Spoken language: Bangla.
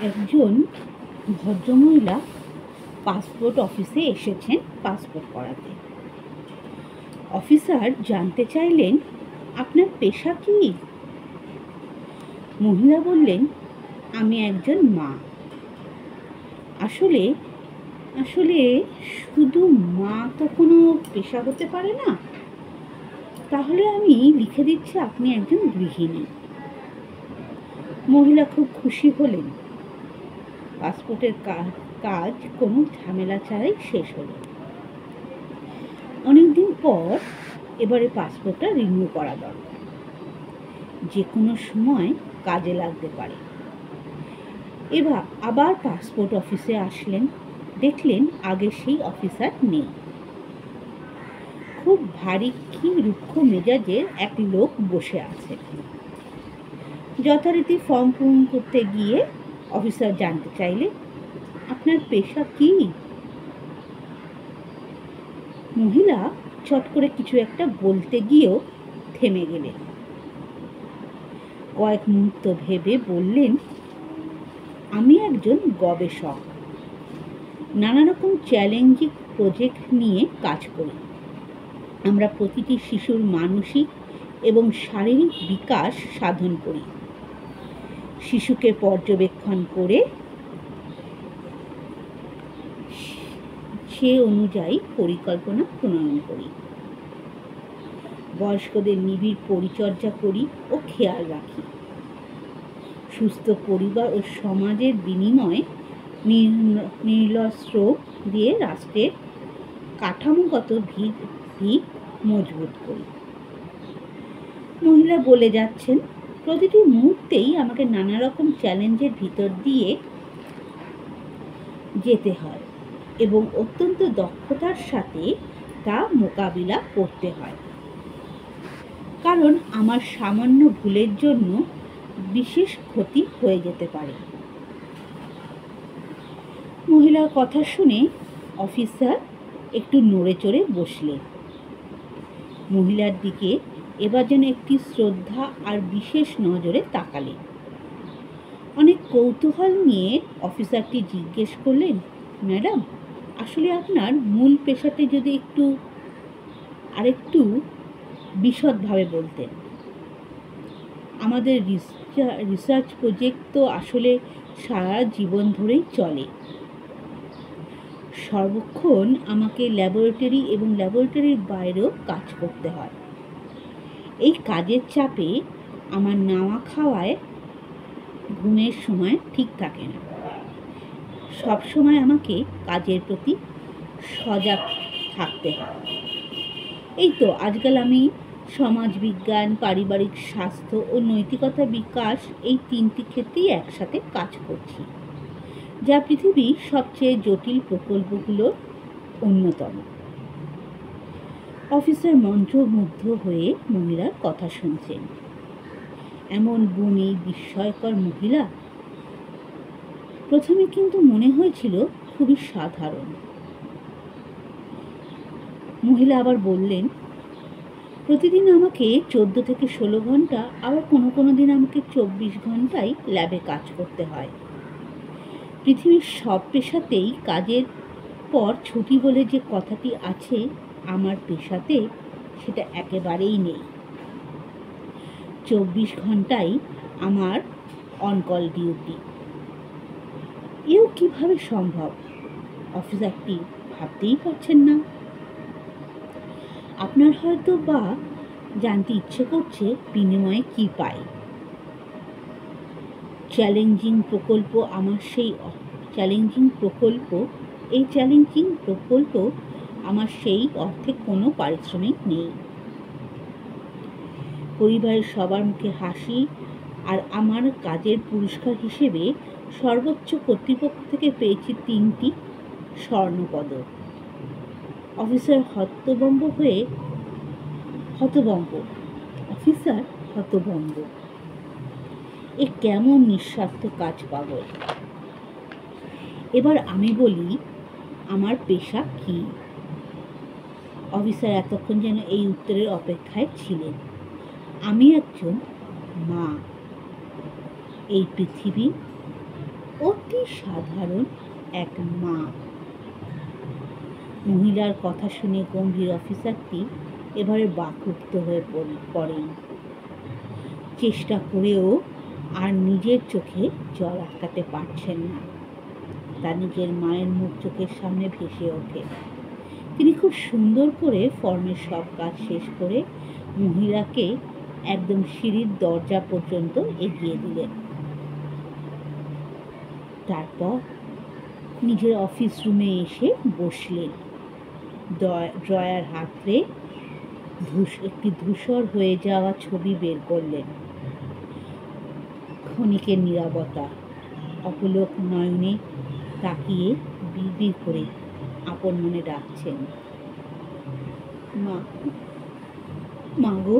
একজন ভদ্রমহিলা পাসপোর্ট অফিসে এসেছেন পাসপোর্ট করাতে। অফিসার জানতে চাইলেন, আপনার পেশা কি? মহিলা বললেন, আমি একজন মা। আসলে আসলে শুধু মা তো কোনো পেশা হতে পারে না। তাহলে আমি লিখে দিচ্ছি আপনি একজন গৃহিণী। মহিলা খুব খুশি হলেন। পাসপোর্টের কাজ কোনো ঝামেলা ছাড়াই শেষ হলো। অনেকদিন পর এবারে পাসপোর্টটা রিনিউ করা দরকার, যে কোনো সময় কাজে লাগতে পারে। এবার আবার পাসপোর্ট অফিসে আসলেন, দেখলেন আগে সেই অফিসার নেই। খুব ভারী কি রুক্ষ মেজাজের এক লোক বসে আছে। যথারীতি ফর্ম পূরণ করতে গিয়ে অফিসার জানতে চাইলে, আপনার পেশা কি? মহিলা চট করে কিছু একটা বলতে গিয়েও থেমে গেলেন। কয়েক মুহূর্ত ভেবে বললেন, আমি একজন গবেষক। নানা রকম চ্যালেঞ্জিং প্রজেক্ট নিয়ে কাজ করি। আমরা প্রতিটি শিশুর মানসিক এবং শারীরিক বিকাশ সাধন করি। শিশুকে পর্যবেক্ষণ করে সে অনুযায়ী পরিকল্পনা প্রণয়ন করি। বয়স্কদের নিবিড় পরিচর্যা করি ও খেয়াল রাখি। সুস্থ পরিবার ও সমাজের বিনিময়ে নির্লস্ত্র দিয়ে রাষ্ট্রের কাঠামোগত ভিত মজবুত করি। মহিলা বলে যাচ্ছেন, প্রতিটি মুহূর্তেই আমাকে নানা রকম চ্যালেঞ্জের ভিতর দিয়ে যেতে হয় এবং অত্যন্ত দক্ষতার সাথে তা মোকাবিলা করতে হয়। কারণ আমার সামান্য ভুলের জন্য বিশেষ ক্ষতি হয়ে যেতে পারে। মহিলার কথা শুনে অফিসার একটু নড়ে চড়ে বসলেন। মহিলার দিকে এবার যেন একটি শ্রদ্ধা আর বিশেষ নজরে তাকালেন। অনেক কৌতূহল নিয়ে অফিসারটি জিজ্ঞেস করলেন, ম্যাডাম, আসলে আপনার মূল পেশাটি যদি আরেকটু বিশদভাবে বলতেন। আমাদের রিসার্চ প্রজেক্ট তো আসলে সারা জীবন ধরেই চলে। সর্বক্ষণ আমাকে ল্যাবরেটরি এবং ল্যাবরেটরির বাইরেও কাজ করতে হয়। এই কাজের চাপে আমার নাওয়া খাওয়ায় ঘুমের সময় ঠিক থাকে না। সব সময় আমাকে কাজের প্রতি সজাগ থাকতে হয়। এই তো আজকাল আমি সমাজবিজ্ঞান, পারিবারিক স্বাস্থ্য ও নৈতিকতা বিকাশ এই তিনটি ক্ষেত্রেই একসাথে কাজ করছি, যা পৃথিবীর সবচেয়ে জটিল প্রকল্পগুলোর অন্যতম। অফিসার মন্ত্রমুগ্ধ হয়ে মহিলার কথা শুনছেন। এমন গুণী বিস্ময়কর মহিলা প্রথমে কিন্তু মনে হয়েছিল খুবই সাধারণ। মহিলা আবার বললেন, প্রতিদিন আমাকে 14 থেকে 16 ঘন্টা, আবার কোনো দিন আমাকে 24 ঘন্টাই ল্যাবে কাজ করতে হয়। পৃথিবীর সব পেশাতেই কাজের পর ছুটি বলে যে কথাটি আছে, আমার পেশাতে সেটা একেবারেই নেই। 24 ঘন্টাই আমার অনকল ডিউটি। এও কিভাবে সম্ভব? অফিসারটি ভাবতেই পারছেন না। আপনার হয়তো বা জানতে ইচ্ছে করছে বিনিময়ে কি পাই। চ্যালেঞ্জিং প্রকল্প আমার সেই অর্থে কোনো পারিশ্রমিক নেই। পরিবারের সবার মুখে হাসি, আর আমার কাজের পুরস্কার হিসেবে সর্বোচ্চ কর্তৃপক্ষ থেকে পেয়েছি 3টি স্বর্ণপদক। অফিসার হতভম্ব। এ কেমন নিঃস্বার্থ কাজ পাগল। এবার আমি বলি, আমার পেশা কি? অফিসার এতক্ষণ যেন এই উত্তরের অপেক্ষায় ছিলেন। আমি একজন মা। এই পৃথিবী অতি সাধারণ এক মা। মহিলার কথা শুনে গম্ভীর অফিসারটি এবারে বাকরুদ্ধ হয়ে পড়েন। চেষ্টা করেও আর নিজের চোখে জল আটকাতে পারছেন না। তার নিজের মায়ের মুখ চোখের সামনে ভেসে ওঠে। তিনি খুব সুন্দর করে ফর্মের সব কাজ শেষ করে মহিলাকে একদম সিঁড়ির দরজা পর্যন্ত এগিয়ে দিলেন। তারপর নিজের অফিস রুমে এসে বসলেন। ড্রয়ার হাতড়ে একটি ধূসর হয়ে যাওয়া ছবি বের করলেন। ক্ষণিকের নীরবতা, অপলক নয়নে তাকিয়ে বিড়বিড় করে আপন মনে ডাকছেন, মা, মা গো।